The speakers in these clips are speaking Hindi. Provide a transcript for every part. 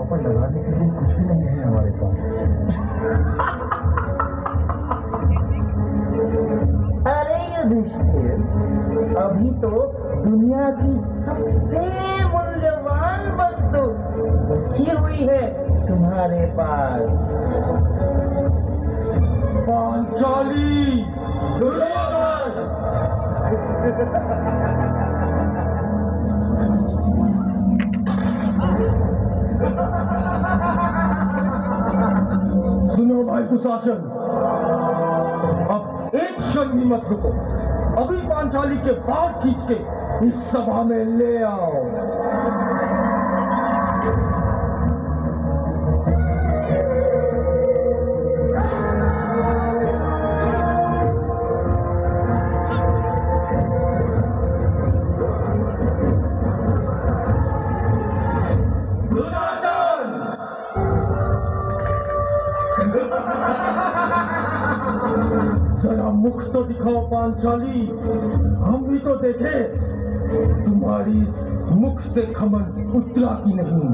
पर लगाने के लिए कुछ भी नहीं है हमारे पास। अरे युधिष्ठिर, अभी तो दुनिया की सबसे मूल्यवान वस्तु बची हुई है तुम्हारे पास। पांचाली। सुनो भाई दुशासन, अब एक क्षण भी मत रुको। अभी पांचाली के बाल खींच के इस सभा में ले आओ। जरा मुख तो दिखाओ पांचाली, हम भी तो देखें तुम्हारी इस मुख से खमन उतरा की नहीं।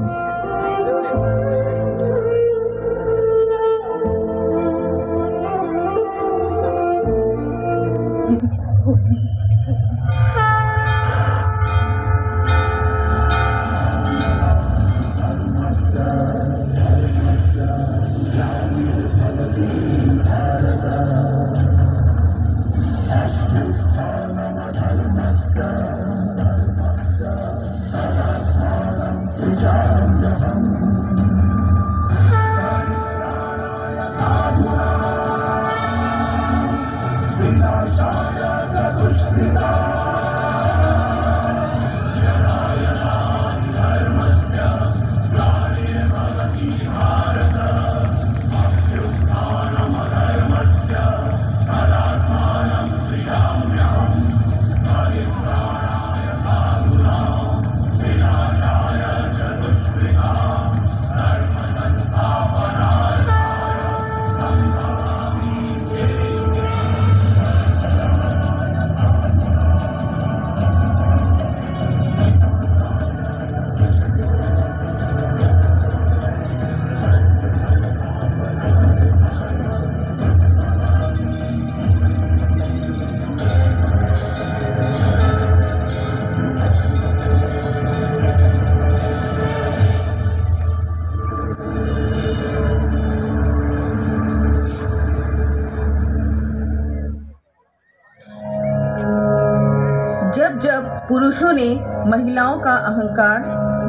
पुरुषों ने महिलाओं का अहंकार,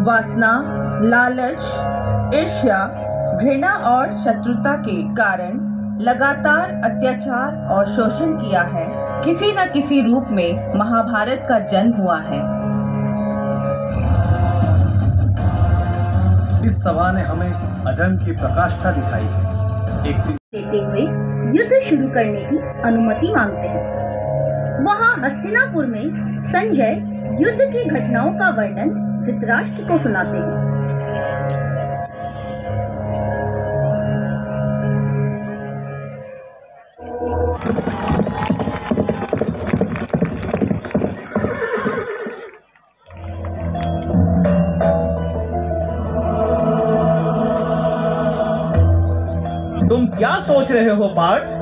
वासना, लालच, ईर्ष्या, घृणा और शत्रुता के कारण लगातार अत्याचार और शोषण किया है, किसी न किसी रूप में महाभारत का जन्म हुआ है। इस सभा ने हमें अधर्म की प्रकाष्ठा दिखाई है। एक दिन देते हुए युद्ध शुरू करने की अनुमति मांगते हैं। वहाँ हस्तिनापुर में संजय युद्ध की घटनाओं का वर्णन धृतराष्ट्र को सुनाते हैं। तुम क्या सोच रहे हो पार्थ?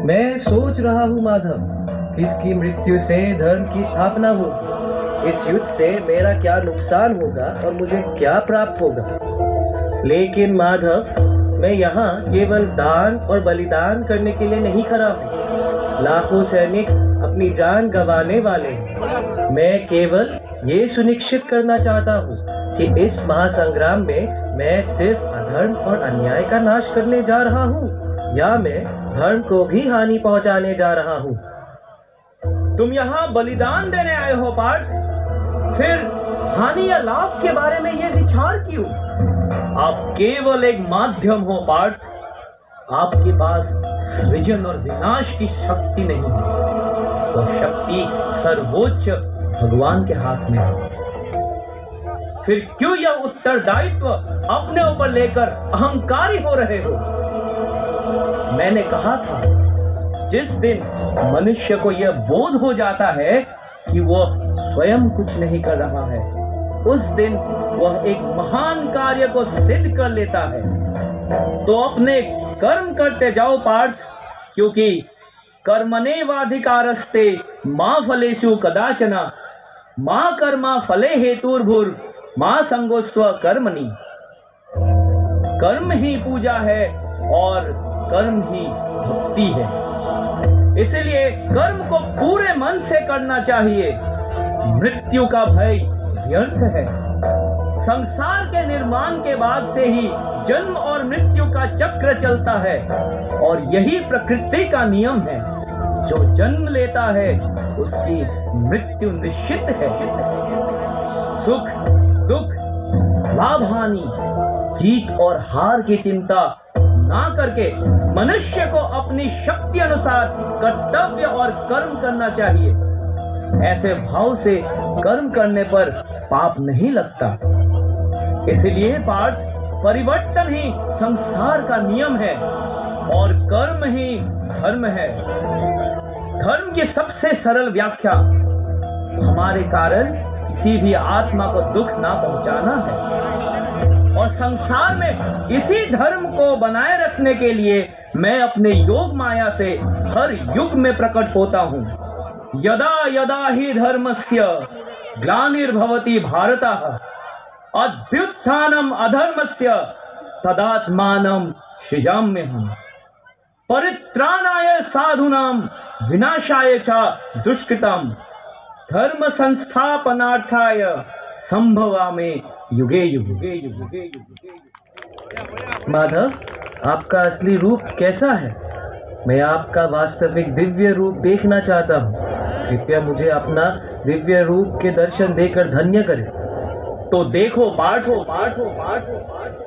मैं सोच रहा हूँ माधव, इसकी मृत्यु से धर्म की स्थापना होगी। इस युद्ध से मेरा क्या नुकसान होगा और मुझे क्या प्राप्त होगा। लेकिन माधव, मैं यहाँ केवल दान और बलिदान करने के लिए नहीं खड़ा हूँ। लाखों सैनिक अपनी जान गंवाने वाले हैं। मैं केवल ये सुनिश्चित करना चाहता हूँ कि इस महासंग्राम में मैं सिर्फ अधर्म और अन्याय का नाश करने जा रहा हूँ या मैं धर्म को भी हानि पहुँचाने जा रहा हूँ। तुम यहाँ बलिदान देने आए हो पार्थ, फिर हानि या लाभ के बारे में ये विचार क्यों? आप केवल एक माध्यम हो पार्थ। आपके पास सृजन और विनाश की शक्ति नहीं है। वह शक्ति सर्वोच्च भगवान के हाथ में है। फिर क्यों यह उत्तरदायित्व अपने ऊपर लेकर अहंकारी हो रहे हो? मैंने कहा था, जिस दिन मनुष्य को यह बोध हो जाता है कि वो स्वयं कुछ नहीं कर रहा है, उस दिन वह एक महान कार्य को सिद्ध कर लेता है। तो अपने कर्म करते जाओ पार्थ, क्योंकि कर्मणेवाधिकारस्ते मा फलेषु कदाचन मा कर्मा फले हेतुर्भुर मा संगोस्त्व कर्मणि। कर्म ही पूजा है और कर्म ही भक्ति है। इसलिए कर्म को पूरे मन से करना चाहिए। मृत्यु का भय व्यर्थ है। संसार के निर्माण के बाद से ही जन्म और मृत्यु का चक्र चलता है और यही प्रकृति का नियम है। जो जन्म लेता है उसकी मृत्यु निश्चित है। सुख दुख लाभ हानि जीत और हार की चिंता ना करके मनुष्य को अपनी शक्ति अनुसार कर्तव्य और कर्म करना चाहिए। ऐसे भाव से कर्म करने पर पाप नहीं लगता। इसलिए पार्थ, परिवर्तन ही संसार का नियम है और कर्म ही धर्म है। धर्म की सबसे सरल व्याख्या हमारे कारण किसी भी आत्मा को दुख ना पहुंचाना है और संसार में इसी धर्म को बनाए रखने के लिए मैं अपने योग माया से हर युग में प्रकट होता हूँ। यदा यदा ही धर्मस्य ग्लानिर्भवति भारतः अभ्युत्थानम अधर्मस्य तदात्मानं सृजाम्यहम्। परित्राणाय साधूनां विनाशाय च दुष्कृतम् धर्म संस्थापनार्थाय संभवामि युगे युगे युगे युगे। माधव, आपका असली रूप कैसा है? मैं आपका वास्तविक दिव्य रूप देखना चाहता हूँ। कृपया मुझे अपना दिव्य रूप के दर्शन देकर धन्य करें। तो देखो पार्थो पार्थो पार्थो पार्थो।